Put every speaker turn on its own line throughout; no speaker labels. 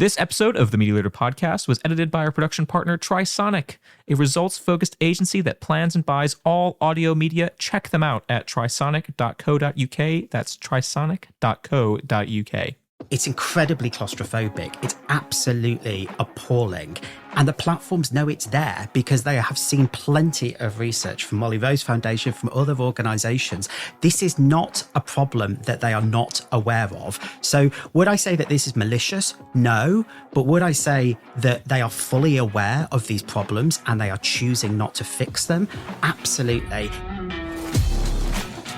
This episode of the Media Leader podcast was edited by our production partner, Trisonic, a results-focused agency that plans and buys all audio media. Check them out at trisonic.co.uk. That's trisonic.co.uk.
It's incredibly claustrophobic. It's absolutely appalling. And the platforms know it's there because they have seen plenty of research from Molly Rose Foundation, from other organisations. This is not a problem that they are not aware of. So would I say that this is malicious? No. But would I say that they are fully aware of these problems and they are choosing not to fix them? Absolutely.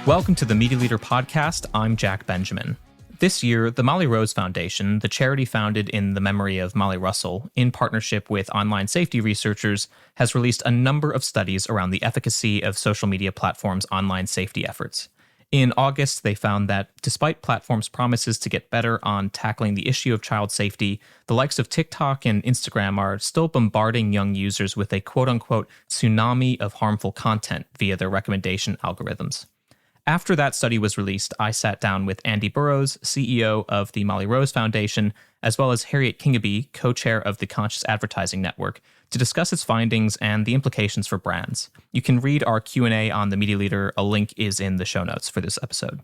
Welcome to the Media Leader podcast. I'm Jack Benjamin. This year, the Molly Rose Foundation, the charity founded in the memory of Molly Russell, in partnership with online safety researchers, has released a number of studies around the efficacy of social media platforms' online safety efforts. In August, they found that despite platforms' promises to get better on tackling the issue of child safety, the likes of TikTok and Instagram are still bombarding young users with a quote-unquote tsunami of harmful content via their recommendation algorithms. After that study was released, I sat down with Andy Burrows, CEO of the Molly Rose Foundation, as well as Harriet Kingaby, co-chair of the Conscious Advertising Network, to discuss its findings and the implications for brands. You can read our Q&A on the Media Leader. A link is in the show notes for this episode.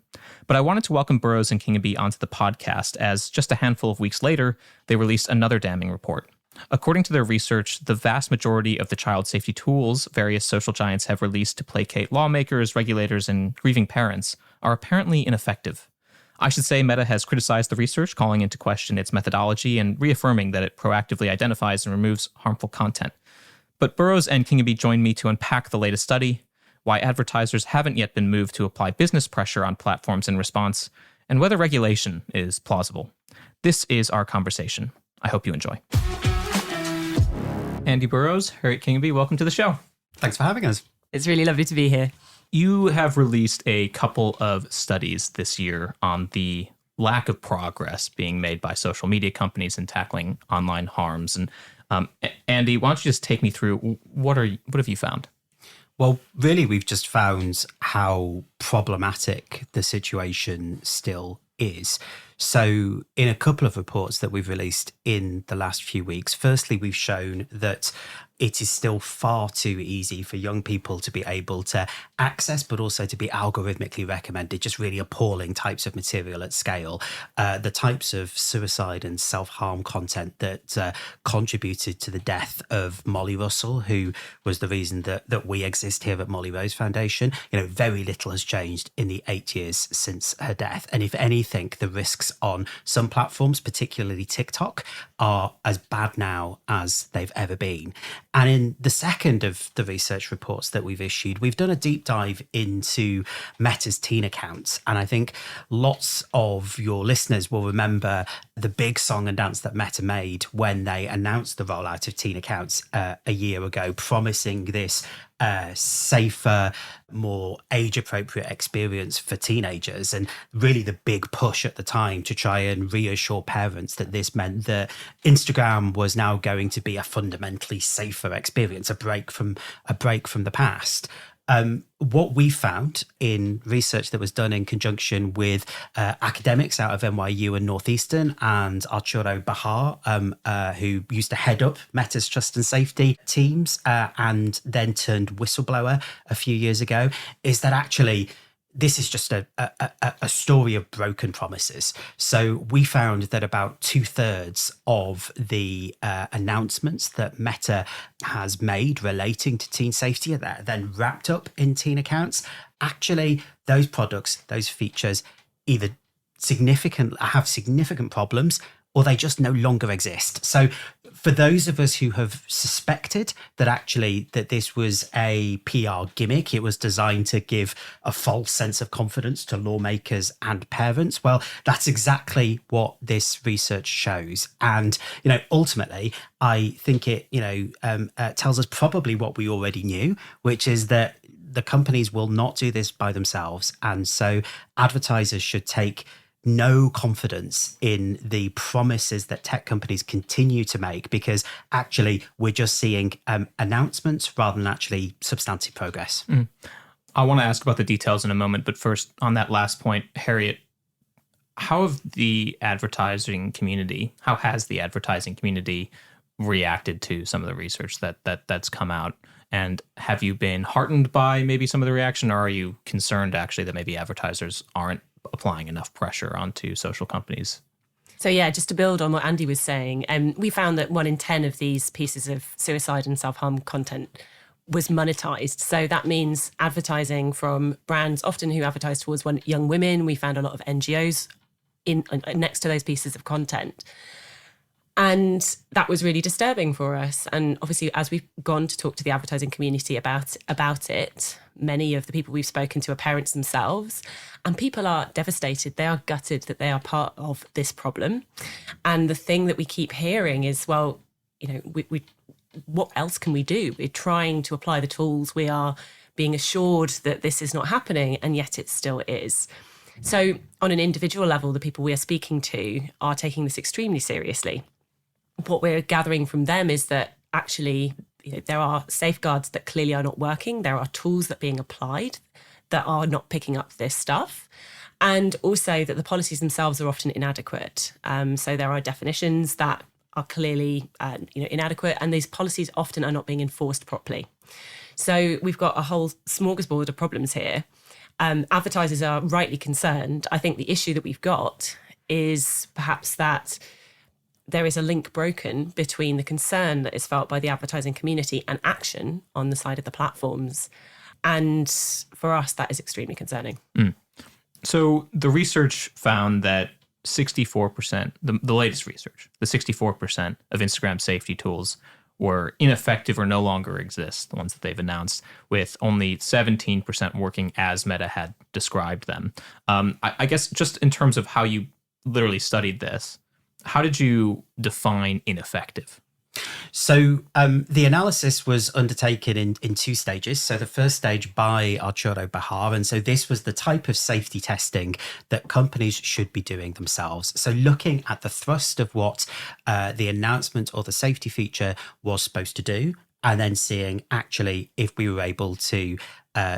But I wanted to welcome Burrows and Kingaby onto the podcast, as just a handful of weeks later, they released another damning report. According to their research, the vast majority of the child safety tools various social giants have released to placate lawmakers, regulators, and grieving parents are apparently ineffective. I should say Meta has criticized the research, calling into question its methodology and reaffirming that it proactively identifies and removes harmful content. But Burrows and Kingaby joined me to unpack the latest study, why advertisers haven't yet been moved to apply business pressure on platforms in response, and whether regulation is plausible. This is our conversation. I hope you enjoy. Andy Burrows, Harriet Kingaby, welcome to the show.
Thanks for having us.
It's really lovely to be here.
You have released a couple of studies this year on the lack of progress being made by social media companies in tackling online harms. And Andy, why don't you just take me through what have you found?
Well, really, we've just found how problematic the situation still is. So in a couple of reports that we've released in the last few weeks, firstly, we've shown that it is still far too easy for young people to be able to access, but also to be algorithmically recommended, just really appalling types of material at scale. The types of suicide and self-harm content that contributed to the death of Molly Russell, who was the reason that we exist here at Molly Rose Foundation. Very little has changed in the 8 years since her death. And if anything, the risks on some platforms, particularly TikTok, are as bad now as they've ever been. And in the second of the research reports that we've issued, we've done a deep dive into Meta's teen accounts. And I think lots of your listeners will remember the big song and dance that Meta made when they announced the rollout of teen accounts a year ago, promising this safer, more age-appropriate experience for teenagers, and really the big push at the time to try and reassure parents that this meant that Instagram was now going to be a fundamentally safer experience, a break from the past. What we found in research that was done in conjunction with academics out of NYU and Northeastern, and Arturo Bahar, who used to head up Meta's trust and safety teams and then turned whistleblower a few years ago, is that actually this is just a story of broken promises. So we found that about 2/3 of the announcements that Meta has made relating to teen safety are then wrapped up in teen accounts. Actually, those products, those features either have significant problems or they just no longer exist. So for those of us who have suspected that this was a PR gimmick, it was designed to give a false sense of confidence to lawmakers and parents, well, that's exactly what this research shows. And, ultimately, I think it, tells us probably what we already knew, which is that the companies will not do this by themselves. And so advertisers should take no confidence in the promises that tech companies continue to make, because actually we're just seeing announcements rather than actually substantive progress.
I want to ask about the details in a moment, but first, on that last point, Harriet, How have the advertising community, how has the advertising community reacted to some of the research that's come out? And have you been heartened by maybe some of the reaction, or are you concerned actually that maybe advertisers aren't applying enough pressure onto social companies?
So yeah, just to build on what Andy was saying, we found that 1 in 10 of these pieces of suicide and self-harm content was monetized. So that means advertising from brands, often who advertise towards young women. We found a lot of NGOs next to those pieces of content. And that was really disturbing for us. And obviously, as we've gone to talk to the advertising community about it, many of the people we've spoken to are parents themselves. And people are devastated. They are gutted that they are part of this problem. And the thing that we keep hearing is, well, we what else can we do? We're trying to apply the tools. We are being assured that this is not happening, and yet it still is. So on an individual level, the people we are speaking to are taking this extremely seriously. What we're gathering from them is that actually, there are safeguards that clearly are not working. There are tools that are being applied that are not picking up this stuff. And also that the policies themselves are often inadequate. So there are definitions that are clearly inadequate, and these policies often are not being enforced properly. So we've got a whole smorgasbord of problems here. Advertisers are rightly concerned. I think the issue that we've got is perhaps that there is a link broken between the concern that is felt by the advertising community and action on the side of the platforms. And for us, that is extremely concerning.
So the research found that 64%, the latest research, the 64% of Instagram safety tools were ineffective or no longer exist, the ones that they've announced, with only 17% working as Meta had described them. I guess just in terms of how you literally studied this, how did you define ineffective?
So the analysis was undertaken in 2 stages. So the first stage by Arturo Bahar. And so this was the type of safety testing that companies should be doing themselves. So looking at the thrust of what the announcement or the safety feature was supposed to do, and then seeing actually if we were able to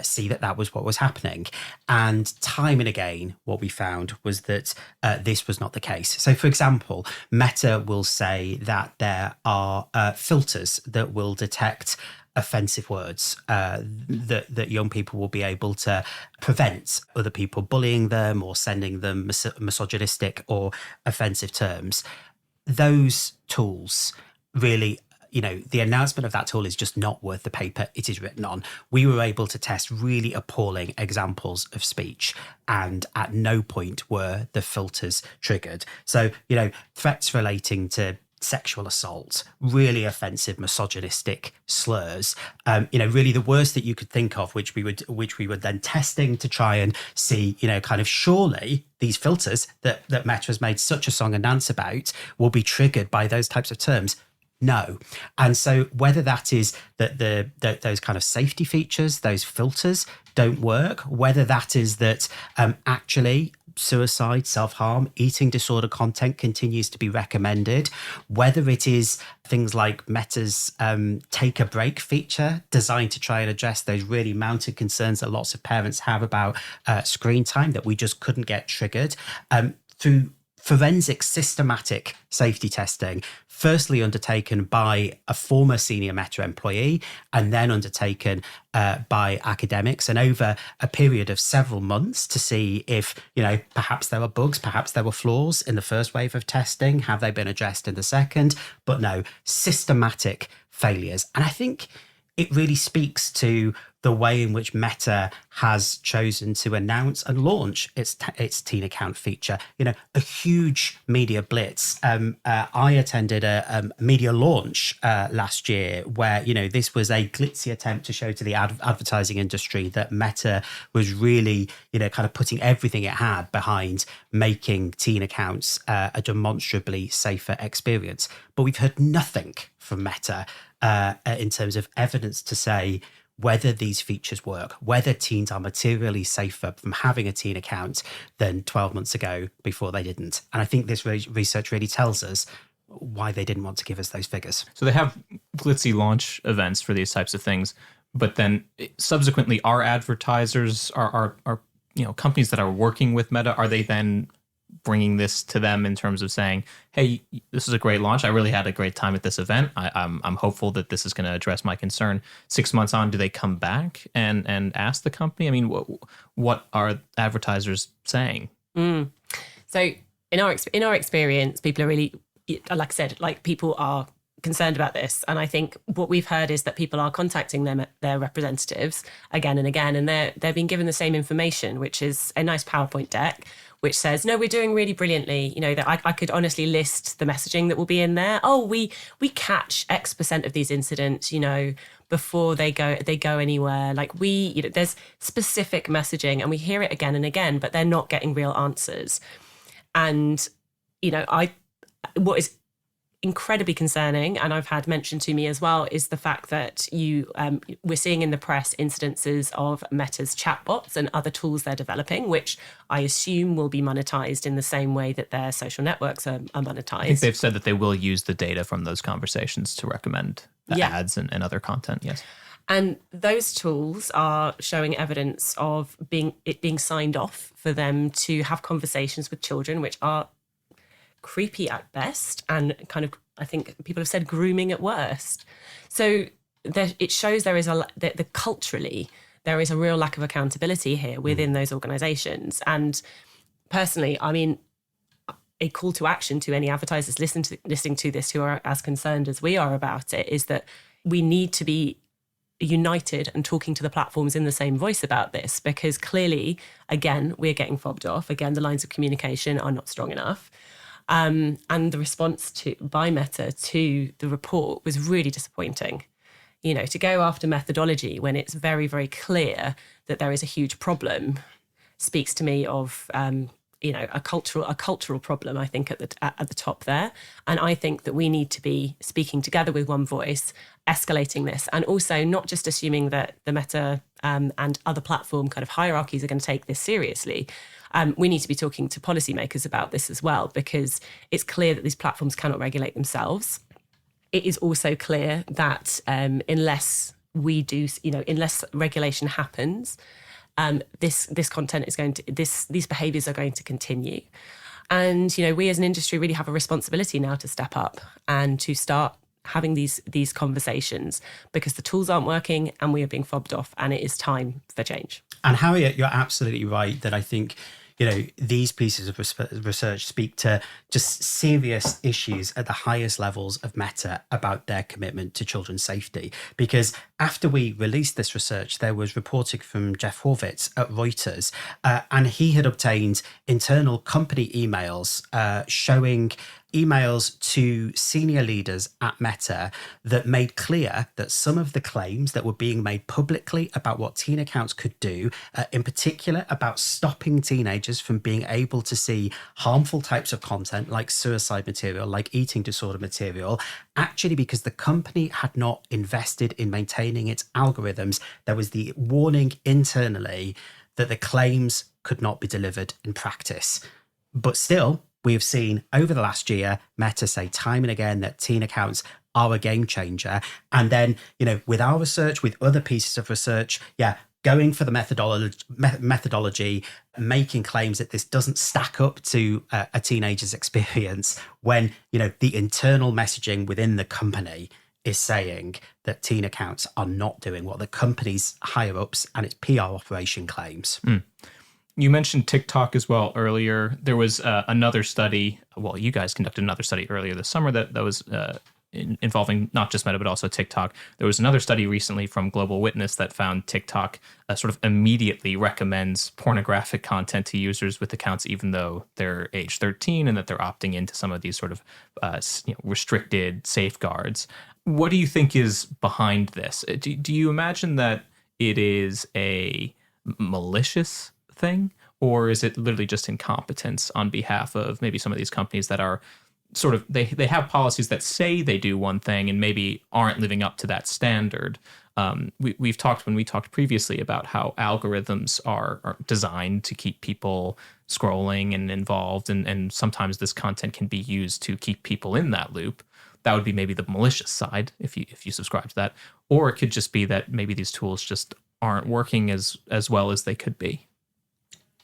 see that was what was happening. And time and again, what we found was that this was not the case. So, for example, Meta will say that there are filters that will detect offensive words that young people will be able to prevent other people bullying them or sending them misogynistic or offensive terms. Those tools really, the announcement of that tool is just not worth the paper it is written on. We were able to test really appalling examples of speech, and at no point were the filters triggered. So, threats relating to sexual assault, really offensive misogynistic slurs, really the worst that you could think of, which we were then testing to try and see, kind of surely these filters that Meta has made such a song and dance about will be triggered by those types of terms. No. And so whether that is that those kind of safety features, those filters don't work, whether that is that actually suicide, self-harm, eating disorder content continues to be recommended, whether it is things like Meta's take a break feature designed to try and address those really mounted concerns that lots of parents have about screen time that we just couldn't get triggered through forensic systematic safety testing, firstly undertaken by a former senior Meta employee and then undertaken by academics, and over a period of several months to see if, perhaps there were bugs, perhaps there were flaws in the first wave of testing. Have they been addressed in the second? But no, systematic failures. And I think it really speaks to the way in which Meta has chosen to announce and launch its teen account feature. A huge media blitz. I attended a media launch last year where, this was a glitzy attempt to show to the advertising industry that Meta was really, kind of putting everything it had behind making teen accounts a demonstrably safer experience. But we've heard nothing from Meta in terms of evidence to say whether these features work, whether teens are materially safer from having a teen account than 12 months ago before they didn't. And I think this research really tells us why they didn't want to give us those figures.
So they have glitzy launch events for these types of things, but then subsequently our advertisers are companies that are working with Meta, are they then bringing this to them in terms of saying, hey, this is a great launch. I really had a great time at this event. I'm hopeful that this is going to address my concern. 6 months on, do they come back and ask the company? I mean, what are advertisers saying?
So in our experience, people are really, like I said, like people are concerned about this. And I think what we've heard is that people are contacting their representatives again and again, and they're being given the same information, which is a nice PowerPoint deck, which says, no, we're doing really brilliantly. You know, that I could honestly list the messaging that will be in there. Oh, we catch X% of these incidents, you know, before they go anywhere. Like there's specific messaging, and we hear it again and again, but they're not getting real answers. And, you know, what is incredibly concerning, and I've had mentioned to me as well, is the fact that we're seeing in the press incidences of Meta's chatbots and other tools they're developing, which I assume will be monetized in the same way that their social networks are monetized.
I think they've said that they will use the data from those conversations to recommend ads and other content. Yes.
And those tools are showing evidence of being signed off for them to have conversations with children, which are creepy at best, and kind of, I think people have said, grooming at worst. So it shows there is culturally there is a real lack of accountability here within those organizations. And personally, I mean, a call to action to any advertisers listening to this who are as concerned as we are about it is that we need to be united and talking to the platforms in the same voice about this, because clearly, again, we're getting fobbed off. Again, the lines of communication are not strong enough. And the response by Meta to the report was really disappointing. You know, to go after methodology when it's very, very clear that there is a huge problem speaks to me of, a cultural problem, I think, at the top there. And I think that we need to be speaking together with one voice, escalating this, and also not just assuming that the Meta and other platform kind of hierarchies are going to take this seriously. We need to be talking to policymakers about this as well, because it's clear that these platforms cannot regulate themselves. It is also clear that unless regulation happens, this content is going to these behaviours are going to continue. And we as an industry really have a responsibility now to step up and to start having these conversations, because the tools aren't working and we are being fobbed off, and it is time for change.
And Harriet, you're absolutely right that I think these pieces of research speak to just serious issues at the highest levels of Meta about their commitment to children's safety. Because after we released this research, there was reporting from Jeff Horvitz at Reuters, and he had obtained internal company emails showing emails to senior leaders at Meta that made clear that some of the claims that were being made publicly about what teen accounts could do, in particular about stopping teenagers from being able to see harmful types of content like suicide material, like eating disorder material, actually because the company had not invested in maintaining its algorithms, there was the warning internally that the claims could not be delivered in practice. But still, we have seen over the last year, Meta say time and again that teen accounts are a game changer. And then, with our research, with other pieces of research, going for the methodology, making claims that this doesn't stack up to a teenager's experience when, the internal messaging within the company is saying that teen accounts are not doing what the company's higher ups and its PR operation claims.
You mentioned TikTok as well earlier. There was another study. Well, you guys conducted another study earlier this summer that was involving not just Meta, but also TikTok. There was another study recently from Global Witness that found TikTok sort of immediately recommends pornographic content to users with accounts, even though they're age 13 and that they're opting into some of these sort of restricted safeguards. What do you think is behind this? Do you imagine that it is a malicious thing, or is it literally just incompetence on behalf of maybe some of these companies that are sort of, they have policies that say they do one thing and maybe aren't living up to that standard? We've talked, when we talked previously, about how algorithms are designed to keep people scrolling and involved, and sometimes this content can be used to keep people in that loop. That would be maybe the malicious side, if you subscribe to that. Or it could just be that maybe these tools just aren't working as well as they could be.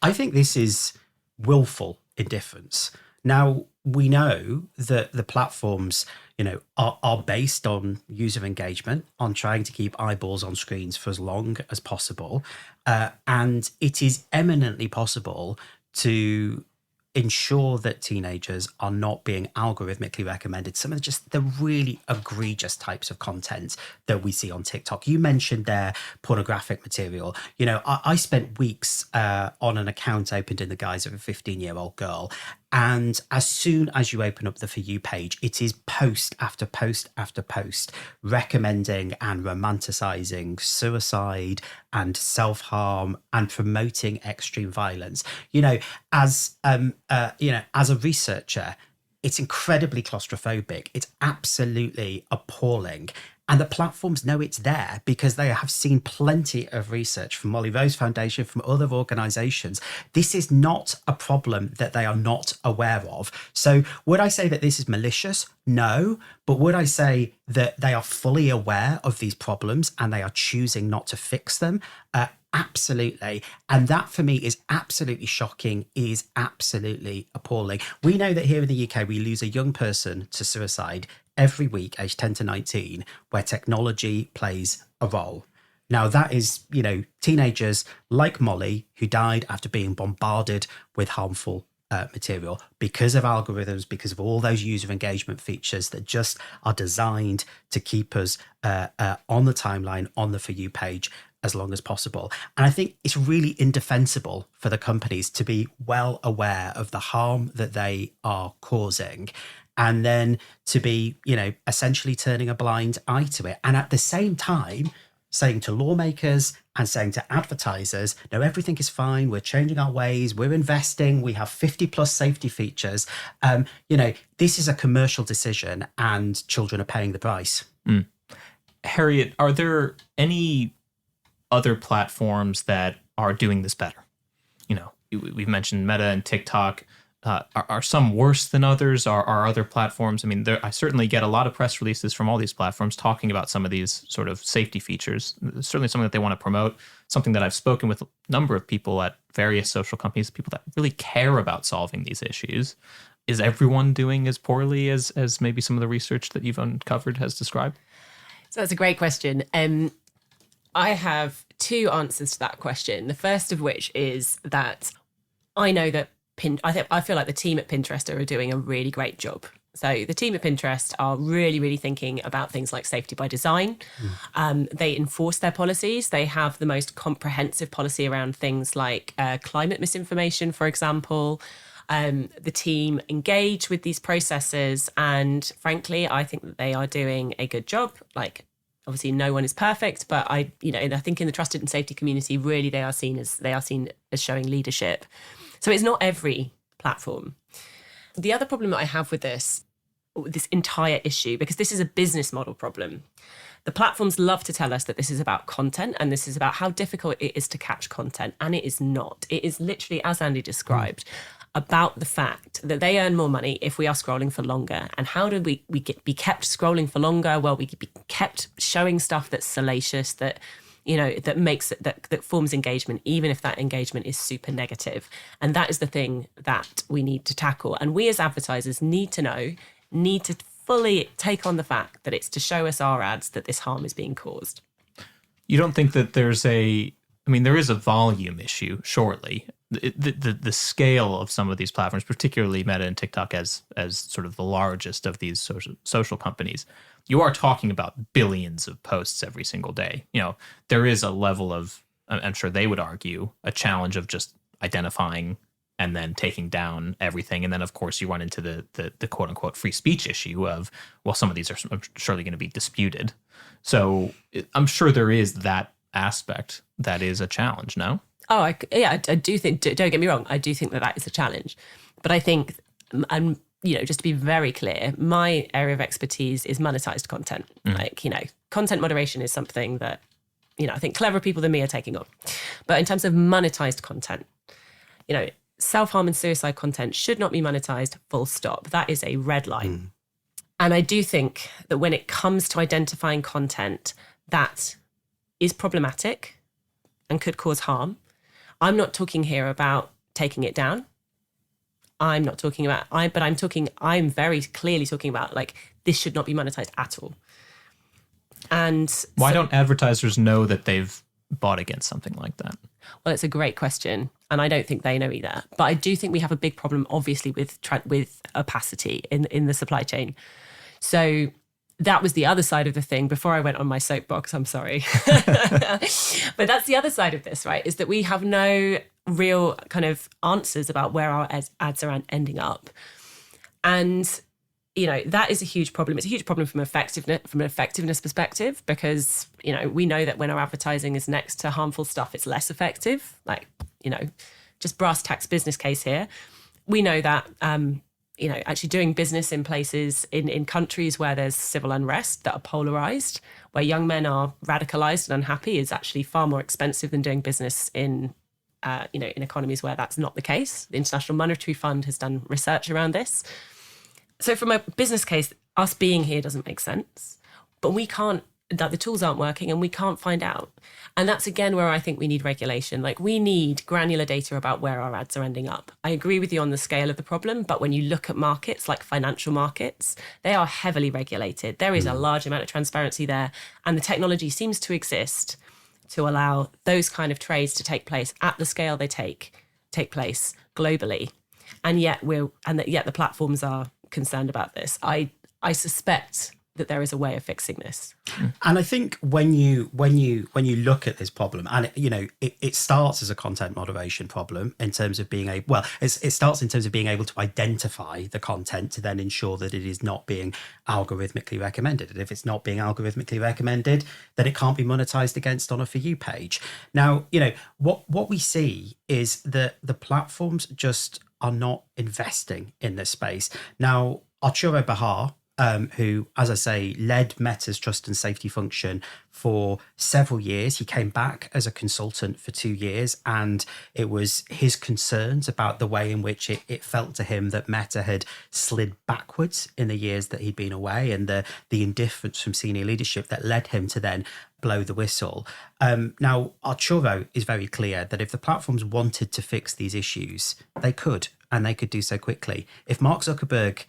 I think this is willful indifference. Now, we know that the platforms, are based on user engagement, on trying to keep eyeballs on screens for as long as possible. And it is eminently possible to ensure that teenagers are not being algorithmically recommended some of just the really egregious types of content that we see on TikTok. You mentioned there pornographic material. I spent weeks on an account opened in the guise of a 15-year-old girl. And as soon as you open up the For You page, it is post after post after post recommending and romanticizing suicide and self-harm and promoting extreme violence. As a researcher, it's incredibly claustrophobic. It's absolutely appalling. And the platforms know it's there because they have seen plenty of research from Molly Rose Foundation, from other organizations. This is not a problem that they are not aware of. So would I say that this is malicious? No. But would I say that they are fully aware of these problems and they are choosing not to fix them? Absolutely. And that for me is absolutely shocking, is absolutely appalling. We know that here in the UK, we lose a young person to suicide every week, aged 10 to 19, where technology plays a role. Now, that is, teenagers like Molly who died after being bombarded with harmful material because of algorithms, because of all those user engagement features that just are designed to keep us on the timeline, on the For You page as long as possible. And I think it's really indefensible for the companies to be well aware of the harm that they are causing and then to be, essentially turning a blind eye to it. And at the same time, saying to lawmakers and saying to advertisers, no, everything is fine. We're changing our ways. We're investing. We have 50 plus safety features. This is a commercial decision and children are paying the price.
Harriet, are there any other platforms that are doing this better? We've mentioned Meta and TikTok. Are some worse than others? Are other platforms? I mean, I certainly get a lot of press releases from all these platforms talking about some of these sort of safety features. It's certainly something that they want to promote, something that I've spoken with a number of people at various social companies, people that really care about solving these issues. Is everyone doing as poorly as maybe some of the research that you've uncovered has described?
So that's a great question. I have two answers to that question. The first of which is that I know that I feel like the team at Pinterest are doing a really great job. So the team at Pinterest are really, really thinking about things like safety by design. They enforce their policies. They have the most comprehensive policy around things like climate misinformation, for example. The team engage with these processes. And frankly, I think that they are doing a good job. Obviously, no one is perfect, but I think in the trusted and safety community, really they are seen as showing leadership. So it's not every platform. The other problem that I have with this entire issue, because this is a business model problem, the platforms love to tell us that this is about content and this is about how difficult it is to catch content, and it is not. It is literally, as Andy described, about the fact that they earn more money if we are scrolling for longer. And how do we be kept scrolling for longer? Well, we be kept showing stuff that's salacious, that that forms engagement, even if that engagement is super negative. And that is the thing that we need to tackle. And we as advertisers need to fully take on the fact that it's to show us our ads that this harm is being caused.
You don't think that there is a volume issue, surely. The scale of some of these platforms, particularly Meta and TikTok as sort of the largest of these social companies, you are talking about billions of posts every single day. There is a level of, I'm sure they would argue, a challenge of just identifying and then taking down everything. And then, of course, you run into the quote unquote free speech issue of, well, some of these are surely going to be disputed. So I'm sure there is that aspect that is a challenge, no?
Oh, I do think, don't get me wrong, I do think that is a challenge. But I think, just to be very clear, my area of expertise is monetized content. Content moderation is something that, I think cleverer people than me are taking on. But in terms of monetized content, self-harm and suicide content should not be monetized, full stop. That is a red line. And I do think that when it comes to identifying content that is problematic and could cause harm, I'm not talking here about taking it down. I'm not talking about, I'm very clearly talking about like, this should not be monetized at all. And
why don't advertisers know that they've bought against something like that?
Well, it's a great question, and I don't think they know either. But I do think we have a big problem, obviously, with opacity in the supply chain. So that was the other side of the thing before I went on my soapbox. I'm sorry. But that's the other side of this, right? Is that we have no real kind of answers about where our ads are ending up. And that is a huge problem. It's a huge problem from an effectiveness perspective, because, we know that when our advertising is next to harmful stuff, it's less effective. Like, just brass tacks business case here. We know that, actually doing business in places, in countries where there's civil unrest that are polarized, where young men are radicalized and unhappy, is actually far more expensive than doing business in economies where that's not the case. The International Monetary Fund has done research around this. So from a business case, us being here doesn't make sense, but we can't, that the tools aren't working and we can't find out. And that's again where I think we need regulation. Like, we need granular data about where our ads are ending up. I agree with you on the scale of the problem, but when you look at markets like financial markets, they are heavily regulated. There is a large amount of transparency there, and the technology seems to exist to allow those kind of trades to take place at the scale they take place globally. And yet the platforms are concerned about this. I suspect that there is a way of fixing this.
And I think when you look at this problem, and it starts as a content moderation problem in terms of being able, it starts in terms of being able to identify the content to then ensure that it is not being algorithmically recommended. And if it's not being algorithmically recommended, then it can't be monetized against on a For You page. Now, what we see is that the platforms just are not investing in this space. Now, Arturo Bahar, who, as I say, led Meta's trust and safety function for several years. He came back as a consultant for 2 years, and it was his concerns about the way in which it felt to him that Meta had slid backwards in the years that he'd been away, and the indifference from senior leadership that led him to then blow the whistle. Now, Arturo is very clear that if the platforms wanted to fix these issues, they could, and they could do so quickly. If Mark Zuckerberg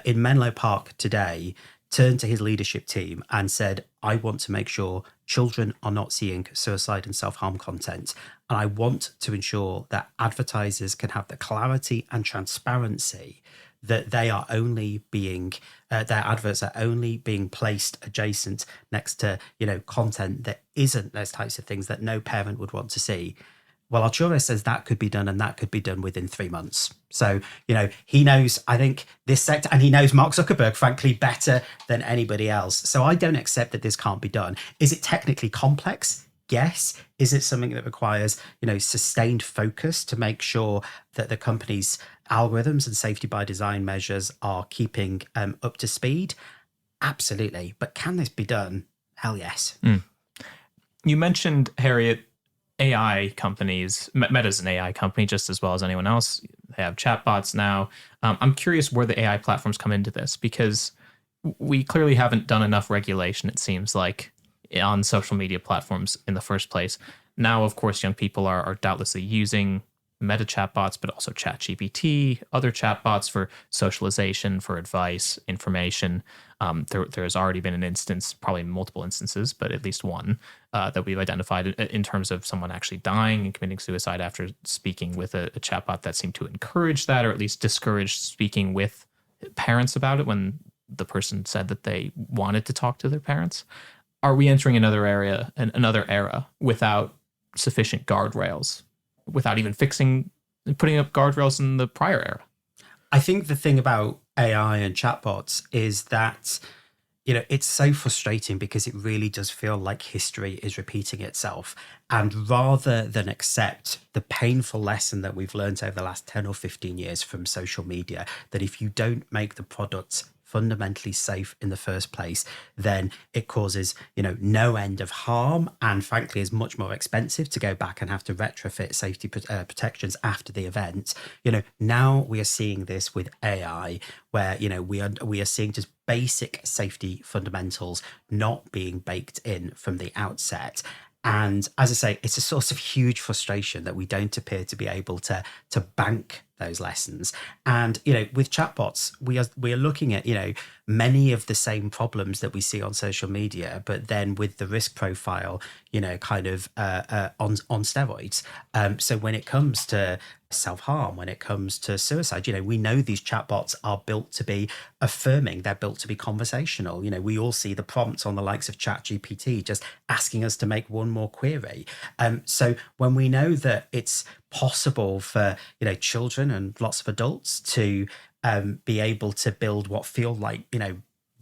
in Menlo Park today turned to his leadership team and said, I want to make sure children are not seeing suicide and self-harm content, and I want to ensure that advertisers can have the clarity and transparency that they are only being, their adverts are only being placed adjacent next to, content that isn't those types of things that no parent would want to see. Well, Arturo says that could be done, and that could be done within 3 months. So, he knows, I think, this sector, and he knows Mark Zuckerberg, frankly, better than anybody else. So I don't accept that this can't be done. Is it technically complex? Yes. Is it something that requires, sustained focus to make sure that the company's algorithms and safety by design measures are keeping up to speed? Absolutely. But can this be done? Hell yes.
You mentioned, Harriet, AI companies. Meta's an AI company just as well as anyone else. They have chatbots now. I'm curious where the AI platforms come into this, because we clearly haven't done enough regulation, it seems like, on social media platforms in the first place. Now, of course, young people are doubtlessly using Meta chatbots, but also ChatGPT, other chatbots for socialization, for advice, information. There has already been an instance, probably multiple instances, but at least one that we've identified in terms of someone actually dying and committing suicide after speaking with a chatbot that seemed to encourage that, or at least discourage speaking with parents about it when the person said that they wanted to talk to their parents. Are we entering another era without sufficient guardrails, without even putting up guardrails in the prior era?
I think the thing about AI and chatbots is that, it's so frustrating because it really does feel like history is repeating itself. And rather than accept the painful lesson that we've learned over the last 10 or 15 years from social media, that if you don't make the products fundamentally safe in the first place, then it causes, no end of harm, and frankly is much more expensive to go back and have to retrofit safety protections after the event. Now we are seeing this with AI, where we are seeing just basic safety fundamentals not being baked in from the outset. And as I say, it's a source of huge frustration that we don't appear to be able to bank those lessons. And, with chatbots, we are looking at, many of the same problems that we see on social media, but then with the risk profile, kind of on steroids. So when it comes to self-harm, when it comes to suicide, we know these chatbots are built to be affirming, they're built to be conversational. We all see the prompts on the likes of ChatGPT just asking us to make one more query. So when we know that it's possible for children and lots of adults to be able to build what feel like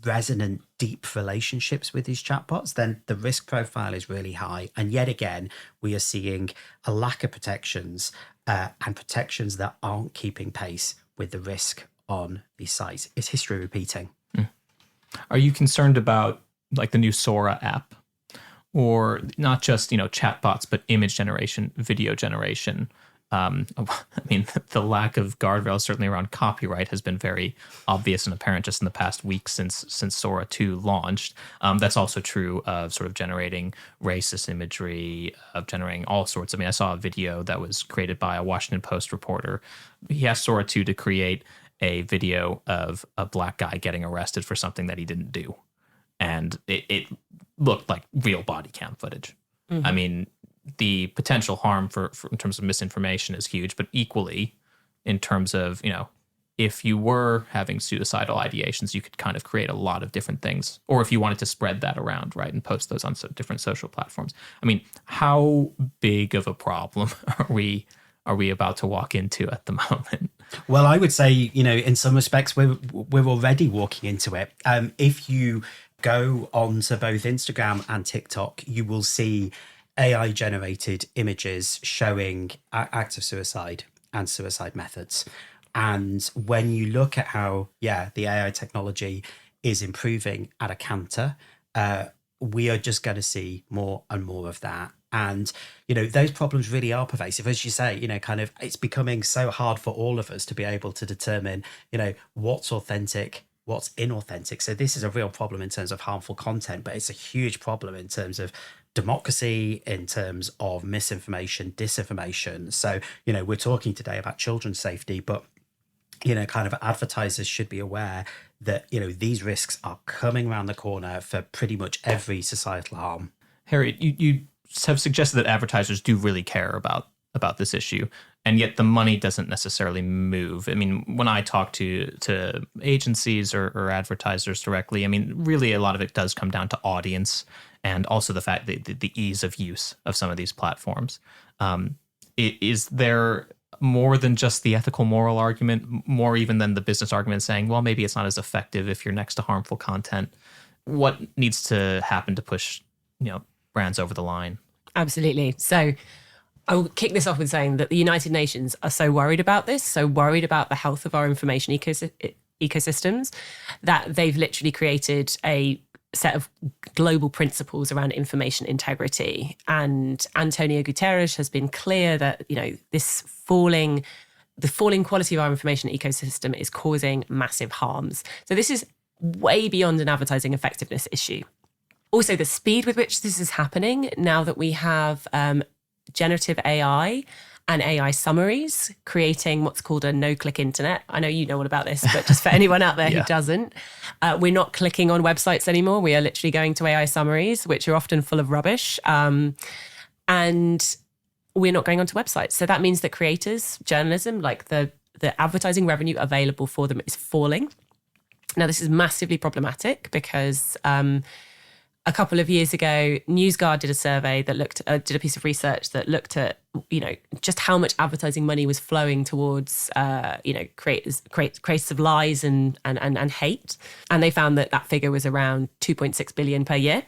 resonant, deep relationships with these chatbots, then the risk profile is really high. And yet again, we are seeing a lack of protections and protections that aren't keeping pace with the risk on these sites. It's history repeating.
Are you concerned about like the new Sora app, or not just chatbots, but image generation, video generation? I mean, the lack of guardrails certainly around copyright has been very obvious and apparent just in the past week since Sora 2 launched. That's also true of sort of generating racist imagery, of generating all sorts. I mean, I saw a video that was created by a Washington Post reporter. He asked Sora 2 to create a video of a black guy getting arrested for something that he didn't do. And it looked like real body cam footage. Mm-hmm. I mean, the potential harm for in terms of misinformation is huge, but equally in terms of, if you were having suicidal ideations, you could kind of create a lot of different things. Or if you wanted to spread that around, right, and post those on different social platforms. I mean, how big of a problem are we about to walk into at the moment?
Well, I would say, in some respects, we're already walking into it. If you go onto both Instagram and TikTok, you will see AI generated images showing acts of suicide and suicide methods. And when you look at how, the AI technology is improving at a canter, we are just going to see more and more of that. And, those problems really are pervasive. As you say, kind of it's becoming so hard for all of us to be able to determine, what's authentic, what's inauthentic. So this is a real problem in terms of harmful content, but it's a huge problem in terms of democracy, in terms of misinformation, disinformation. So, we're talking today about children's safety, but, kind of advertisers should be aware that, these risks are coming around the corner for pretty much every societal harm.
Harriet, you have suggested that advertisers do really care about this issue, and yet the money doesn't necessarily move. I mean, when I talk to agencies or advertisers directly, I mean, really a lot of it does come down to audience and also the fact that the ease of use of some of these platforms. Is there more than just the ethical moral argument, more even than the business argument saying, well, maybe it's not as effective if you're next to harmful content? What needs to happen to push, brands over the line?
Absolutely. So I will kick this off with saying that the United Nations are so worried about this, so worried about the health of our information ecosystems, that they've literally created a set of global principles around information integrity. And Antonio Guterres has been clear that, the falling quality of our information ecosystem is causing massive harms. So this is way beyond an advertising effectiveness issue. Also, the speed with which this is happening, now that we have generative AI and AI summaries creating what's called a no-click internet. I know you know all about this, but just for anyone out there who doesn't, we're not clicking on websites anymore. We are literally going to AI summaries, which are often full of rubbish. And we're not going onto websites. So that means that creators, journalism, like the advertising revenue available for them is falling. Now, this is massively problematic because a couple of years ago, NewsGuard did a survey that did a piece of research that looked at, just how much advertising money was flowing towards, creators of lies and hate. And they found that figure was around 2.6 billion per year.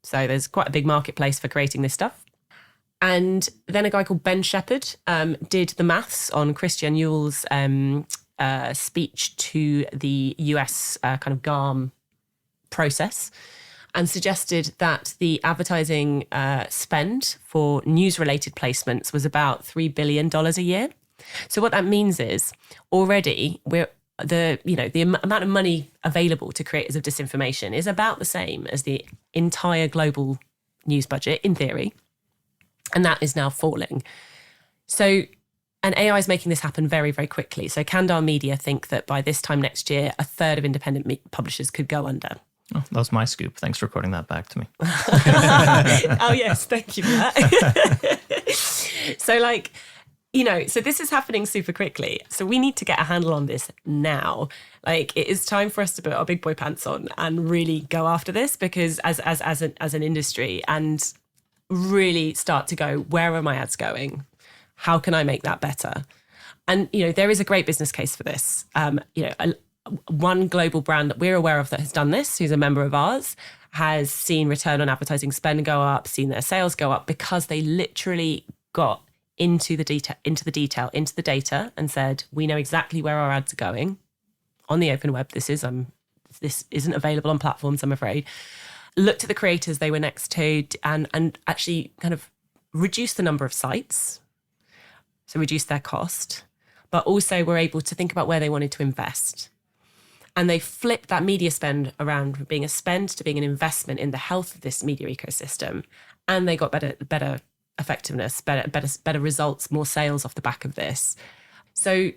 So there's quite a big marketplace for creating this stuff. And then a guy called Ben Shepherd did the maths on Christian Yule's speech to the US kind of GARM process, and suggested that the advertising spend for news-related placements was about $3 billion a year. So what that means is already the amount of money available to creators of disinformation is about the same as the entire global news budget in theory, and that is now falling. So And AI is making this happen very, very quickly. So Candar Media think that by this time next year, a third of independent publishers could go under.
Oh, that was my scoop. Thanks for quoting that back to me.
Oh, yes. Thank you for that. So so this is happening super quickly. So we need to get a handle on this now. Like, it is time for us to put our big boy pants on and really go after this, because as an industry, and really start to go, where are my ads going? How can I make that better? And, there is a great business case for this. One global brand that we're aware of that has done this, who's a member of ours, has seen return on advertising spend go up, seen their sales go up, because they literally got into the data, and said, we know exactly where our ads are going on the open web. This isn't available on platforms, I'm afraid. Looked at the creators they were next to, and actually kind of reduced the number of sites, so reduce their cost, but also were able to think about where they wanted to invest. And they flipped that media spend around from being a spend to being an investment in the health of this media ecosystem. And they got better effectiveness, better results, more sales off the back of this. So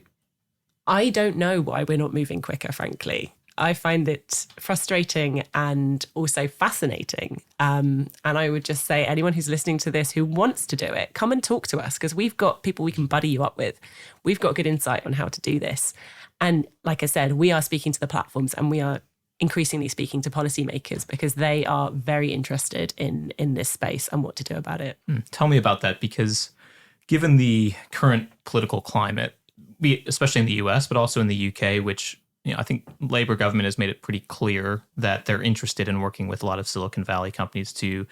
I don't know why we're not moving quicker, frankly. I find it frustrating and also fascinating. And I would just say, anyone who's listening to this who wants to do it, come and talk to us, because we've got people we can buddy you up with. We've got good insight on how to do this. And like I said, we are speaking to the platforms, and we are increasingly speaking to policymakers, because they are very interested in this space and what to do about it.
Tell me about that, because given the current political climate, especially in the US, but also in the UK, which I think Labour government has made it pretty clear that they're interested in working with a lot of Silicon Valley companies to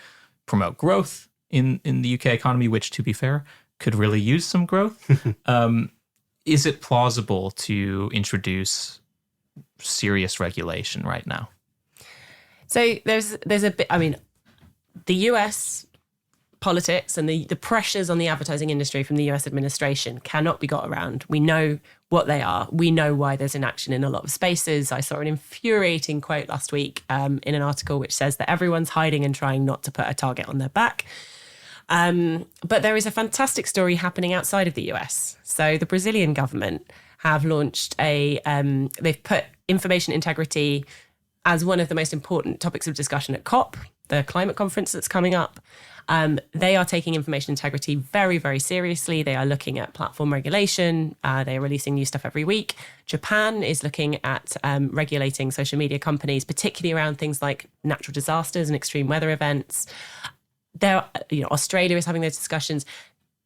promote growth in the UK economy, which, to be fair, could really use some growth. Is it plausible to introduce serious regulation right now?
So there's a bit, the US politics and the pressures on the advertising industry from the US administration cannot be got around. We know what they are. We know why there's inaction in a lot of spaces. I saw an infuriating quote last week in an article which says that everyone's hiding and trying not to put a target on their back. But there is a fantastic story happening outside of the US. So the Brazilian government have launched they've put information integrity as one of the most important topics of discussion at COP, the climate conference that's coming up. They are taking information integrity very, very seriously. They are looking at platform regulation. They are releasing new stuff every week. Japan is looking at regulating social media companies, particularly around things like natural disasters and extreme weather events. Australia is having those discussions.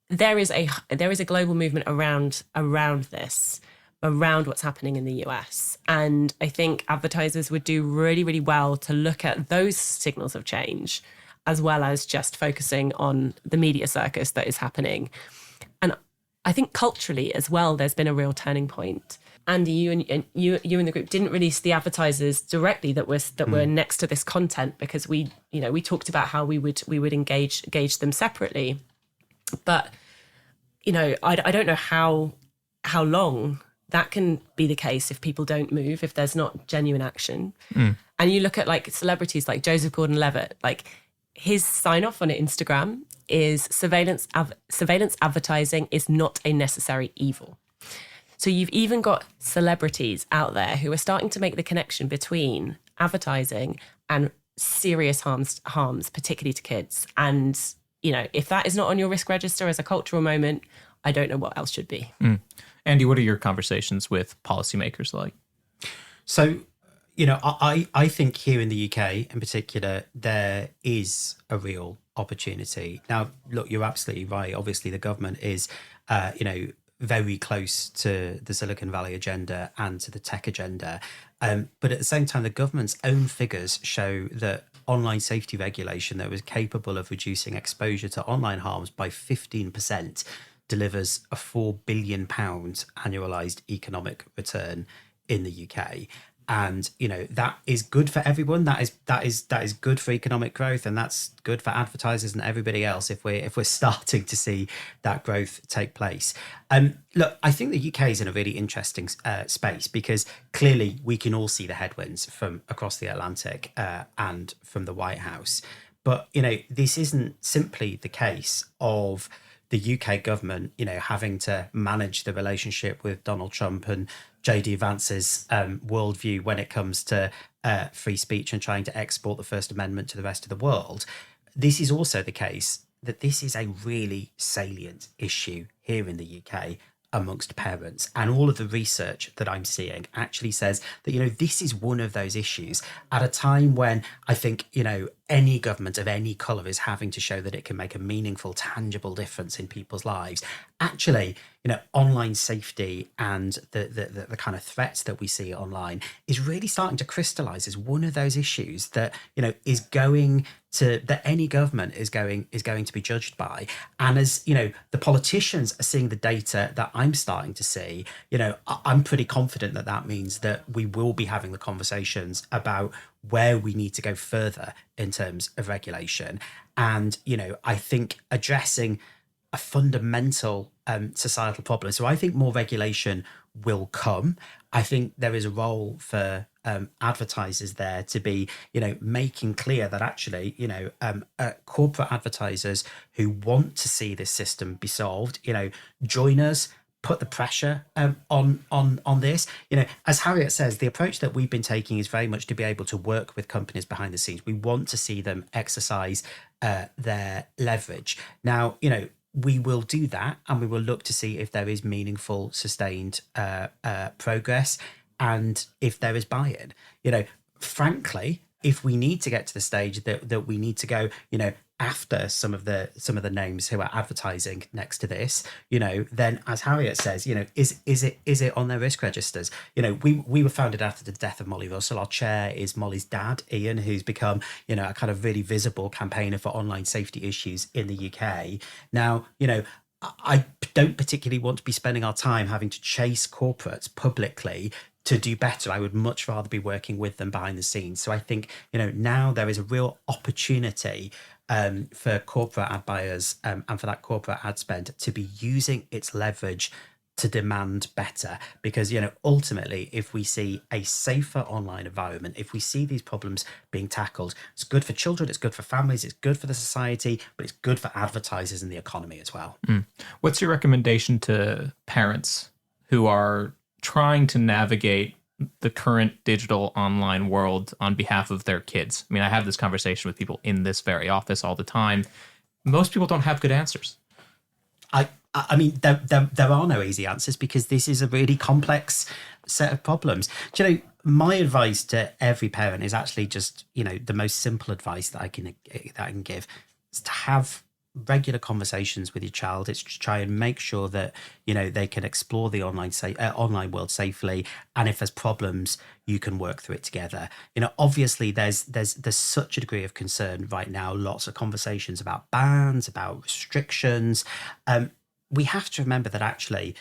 There is a global movement around this, around what's happening in the US. And I think advertisers would do really, really well to look at those signals of change, as well as just focusing on the media circus that is happening. And I think culturally as well, there's been a real turning point. Andy, you and the group didn't release the advertisers directly that were next to this content, because we talked about how we would engage them separately. But I don't know how long that can be the case if people don't move, if there's not genuine action. And you look at like celebrities like Joseph Gordon-Levitt, like his sign off on Instagram is surveillance advertising is not a necessary evil. So you've even got celebrities out there who are starting to make the connection between advertising and serious harms, particularly to kids. And, if that is not on your risk register as a cultural moment, I don't know what else should be.
Andy, what are your conversations with policymakers like?
So, I think here in the UK in particular, there is a real opportunity. Now, look, you're absolutely right. Obviously, the government is, very close to the Silicon Valley agenda and to the tech agenda. But at the same time, the government's own figures show that online safety regulation that was capable of reducing exposure to online harms by 15% delivers a £4 billion annualized economic return in the UK. And, that is good for everyone. That is good for economic growth, and that's good for advertisers and everybody else if we're starting to see that growth take place. Look, I think the UK is in a really interesting space, because clearly we can all see the headwinds from across the Atlantic and from the White House. But, this isn't simply the case of the UK government, having to manage the relationship with Donald Trump and JD Vance's worldview when it comes to free speech and trying to export the First Amendment to the rest of the world. This is also the case that this is a really salient issue here in the UK amongst parents, and all of the research that I'm seeing actually says that this is one of those issues at a time when I think any government of any colour is having to show that it can make a meaningful, tangible difference in people's lives. Actually, online safety and the kind of threats that we see online is really starting to crystallise as one of those issues that is going to, that any government is going to be judged by. And as the politicians are seeing the data that I'm starting to see, I'm pretty confident that that means that we will be having the conversations about where we need to go further in terms of regulation. And I think addressing a fundamental societal problem. So I think more regulation will come. I think there is a role for advertisers there to be, making clear that actually, corporate advertisers who want to see this system be solved, join us, put the pressure on this. As Harriet says, the approach that we've been taking is very much to be able to work with companies behind the scenes. We want to see them exercise their leverage. Now, we will do that, and we will look to see if there is meaningful, sustained progress, and if there is buy-in. Frankly, if we need to get to the stage that we need to go, after some of the names who are advertising next to this, then as Harriet says, is it on their risk registers? We were founded after the death of Molly Russell. Our chair is Molly's dad, Ian, who's become, a kind of really visible campaigner for online safety issues in the UK. Now, I don't particularly want to be spending our time having to chase corporates publicly to do better. I would much rather be working with them behind the scenes. So I think, now there is a real opportunity for corporate ad buyers and for that corporate ad spend to be using its leverage to demand better. Because, ultimately, if we see a safer online environment, if we see these problems being tackled, it's good for children, it's good for families, it's good for the society, but it's good for advertisers and the economy as well.
What's your recommendation to parents who are trying to navigate the current digital online world on behalf of their kids? I mean, I have this conversation with people in this very office all the time. Most people don't have good answers.
I mean, there are no easy answers, because this is a really complex set of problems. My advice to every parent is actually just, the most simple advice that I can give is to have regular conversations with your child. It's to try and make sure that they can explore the online world safely, and if there's problems, you can work through it together. Obviously there's such a degree of concern right now, lots of conversations about bans, about restrictions. We have to remember that actually,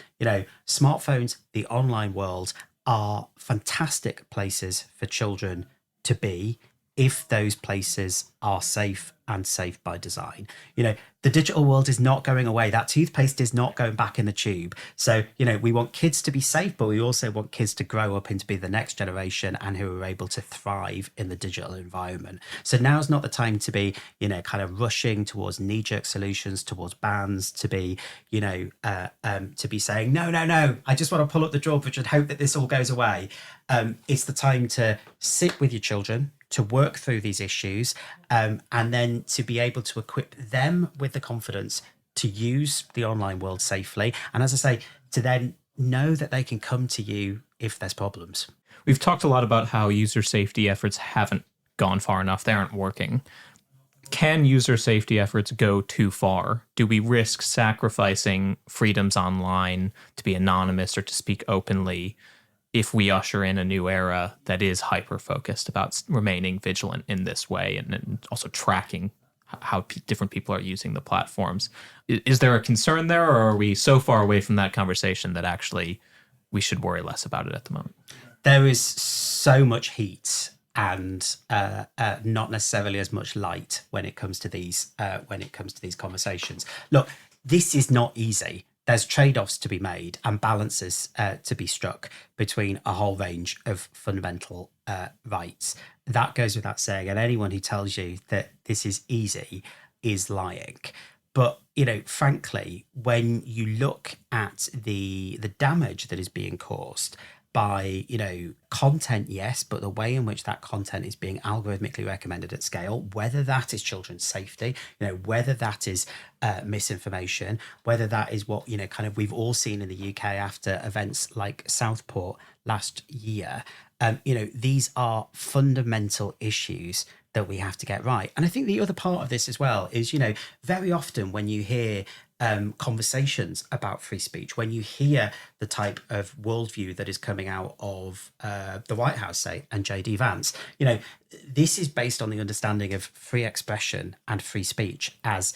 smartphones, the online world, are fantastic places for children to be if those places are safe and safe by design. The digital world is not going away. That toothpaste is not going back in the tube. So, we want kids to be safe, but we also want kids to grow up and to be the next generation and who are able to thrive in the digital environment. So now's not the time to be, kind of rushing towards knee-jerk solutions, towards bans, to be, to be saying, no, I just want to pull up the drawbridge and hope that this all goes away. It's the time to sit with your children, to work through these issues, and then to be able to equip them with the confidence to use the online world safely. And as I say, to then know that they can come to you if there's problems.
We've talked a lot about how user safety efforts haven't gone far enough. They aren't working. Can user safety efforts go too far? Do we risk sacrificing freedoms online to be anonymous or to speak openly if we usher in a new era that is hyper-focused about remaining vigilant in this way and also tracking how different people are using the platforms? Is there a concern there, or are we so far away from that conversation that actually we should worry less about it at the moment?
There is so much heat and not necessarily as much light when it comes to these conversations. Look, this is not easy. There's trade-offs to be made and balances to be struck between a whole range of fundamental rights. That goes without saying, and anyone who tells you that this is easy is lying. But, frankly, when you look at the damage that is being caused by, content, yes, but the way in which that content is being algorithmically recommended at scale, whether that is children's safety, whether that is misinformation, whether that is what, kind of we've all seen in the UK after events like Southport last year, these are fundamental issues that we have to get right. And I think the other part of this as well is, very often when you hear conversations about free speech, when you hear the type of worldview that is coming out of the White House, say, and JD Vance, this is based on the understanding of free expression and free speech as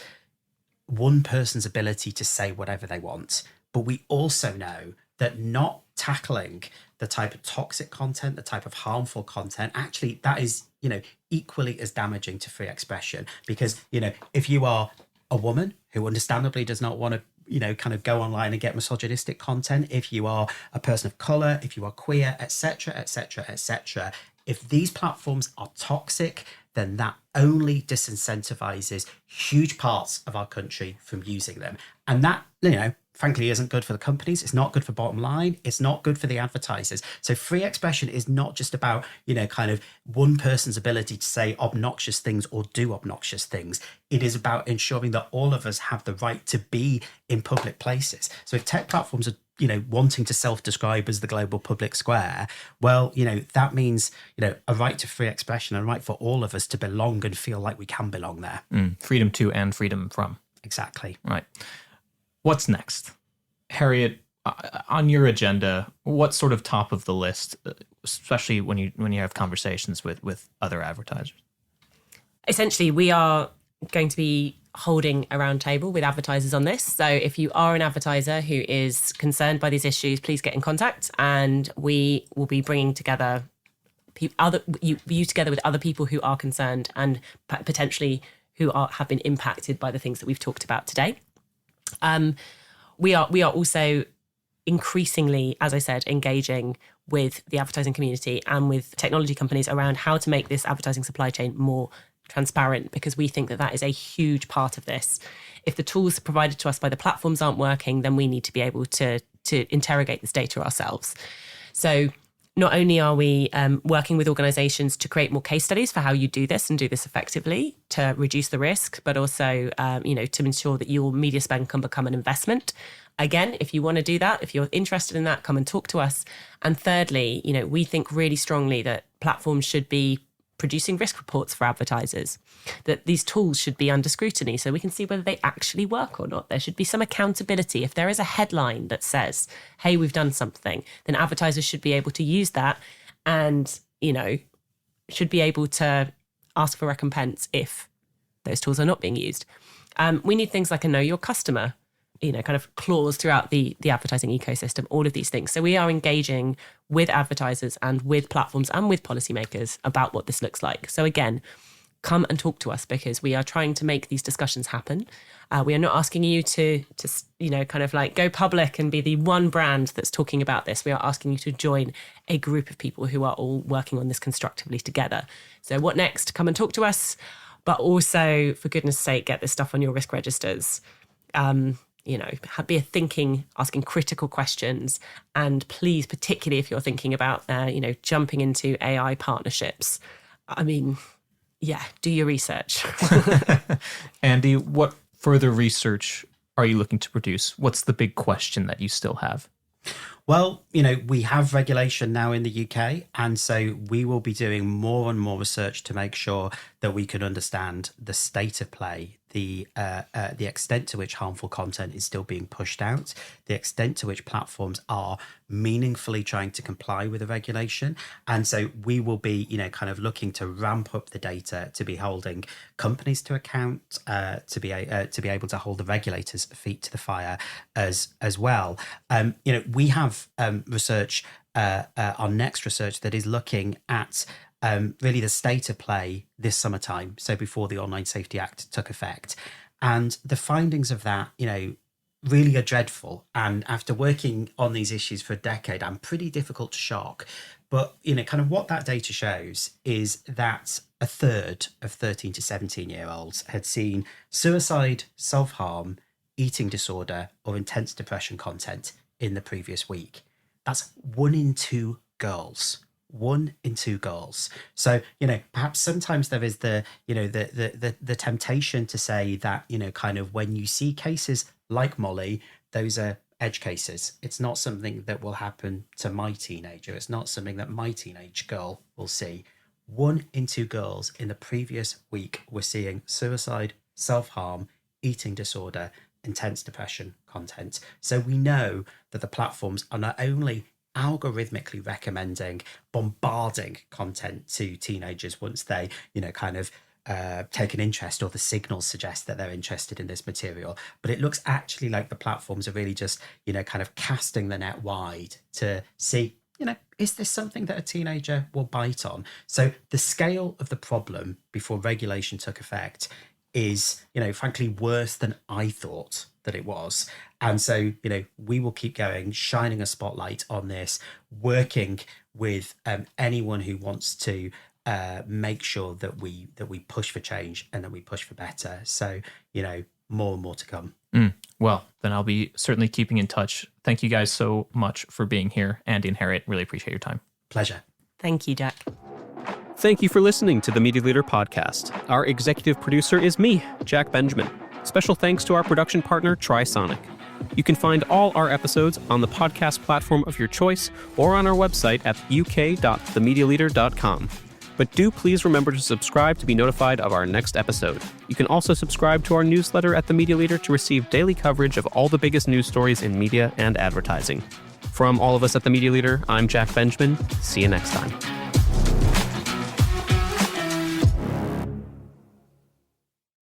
one person's ability to say whatever they want. But we also know that not tackling the type of toxic content, the type of harmful content, actually that is, equally as damaging to free expression. Because, if you are a woman who understandably does not want to, kind of go online and get misogynistic content, if you are a person of color, if you are queer, etc., etc., etc., if these platforms are toxic, then that only disincentivizes huge parts of our country from using them. And that, frankly, isn't good for the companies. It's not good for bottom line. It's not good for the advertisers. So free expression is not just about, kind of one person's ability to say obnoxious things or do obnoxious things. It is about ensuring that all of us have the right to be in public places. So if tech platforms are, wanting to self-describe as the global public square, well, that means, a right to free expression, a right for all of us to belong and feel like we can belong there.
Freedom to and freedom from.
Exactly.
Right. What's next? Harriet, on your agenda, what's sort of top of the list, especially when you have conversations with other advertisers?
Essentially, we are going to be holding a round table with advertisers on this. So if you are an advertiser who is concerned by these issues, please get in contact, and we will be bringing together you together with other people who are concerned and potentially who have been impacted by the things that we've talked about today. We are also increasingly, as I said, engaging with the advertising community and with technology companies around how to make this advertising supply chain more transparent, because we think that is a huge part of this. If the tools provided to us by the platforms aren't working, then we need to be able to interrogate this data ourselves. So not only are we working with organizations to create more case studies for how you do this and do this effectively to reduce the risk, but also, to ensure that your media spend can become an investment. Again, if you want to do that, if you're interested in that, come and talk to us. And thirdly, we think really strongly that platforms should be producing risk reports for advertisers, that these tools should be under scrutiny so we can see whether they actually work or not. There should be some accountability. If there is a headline that says, hey, we've done something, then advertisers should be able to use that and, should be able to ask for recompense if those tools are not being used. We need things like a know your customer, kind of clause throughout the advertising ecosystem, all of these things. So we are engaging with advertisers and with platforms and with policymakers about what this looks like. So again, come and talk to us, because we are trying to make these discussions happen. We are not asking you to kind of like go public and be the one brand that's talking about this. We are asking you to join a group of people who are all working on this constructively together. So what next? Come and talk to us, but also, for goodness sake, get this stuff on your risk registers. Be a thinking, asking critical questions. And please, particularly if you're thinking about, jumping into AI partnerships, do your research.
Andy, what further research are you looking to produce? What's the big question that you still have?
Well, we have regulation now in the UK, and so we will be doing more and more research to make sure that we can understand the state of play, the extent to which harmful content is still being pushed out, the extent to which platforms are meaningfully trying to comply with the regulation. And so we will be, kind of looking to ramp up the data to be holding companies to account, to be able to hold the regulators' feet to the fire as well. We have research, our next research that is looking at really the state of play this summertime, so before the Online Safety Act took effect. And the findings of that, really are dreadful. And after working on these issues for a decade, I'm pretty difficult to shock. But, kind of what that data shows is that a third of 13 to 17-year-olds had seen suicide, self-harm, eating disorder, or intense depression content in the previous week. That's 1 in 2 girls. 1 in 2 girls. So, perhaps sometimes there is the temptation to say that, kind of when you see cases like Molly, those are edge cases. It's not something that will happen to my teenager. It's not something that my teenage girl will see. 1 in 2 girls in the previous week were seeing suicide, self-harm, eating disorder, intense depression content. So we know that the platforms are not only algorithmically recommending, bombarding content to teenagers once they, kind of take an interest, or the signals suggest that they're interested in this material, but it looks actually like the platforms are really just, kind of casting the net wide to see, is this something that a teenager will bite on? So the scale of the problem before regulation took effect is, frankly, worse than I thought that it was. And so, we will keep going, shining a spotlight on this, working with anyone who wants to make sure that we push for change and that we push for better. So, more and more to come.
Well, then I'll be certainly keeping in touch. Thank you guys so much for being here. Andy and Harriet, really appreciate your time.
Pleasure.
Thank you, Jack.
Thank you for listening to the Media Leader podcast. Our executive producer is me, Jack Benjamin. Special thanks to our production partner, Trisonic. You can find all our episodes on the podcast platform of your choice or on our website at uk.themedialeader.com. But do please remember to subscribe to be notified of our next episode. You can also subscribe to our newsletter at The Media Leader to receive daily coverage of all the biggest news stories in media and advertising. From all of us at The Media Leader, I'm Jack Benjamin. See you next time.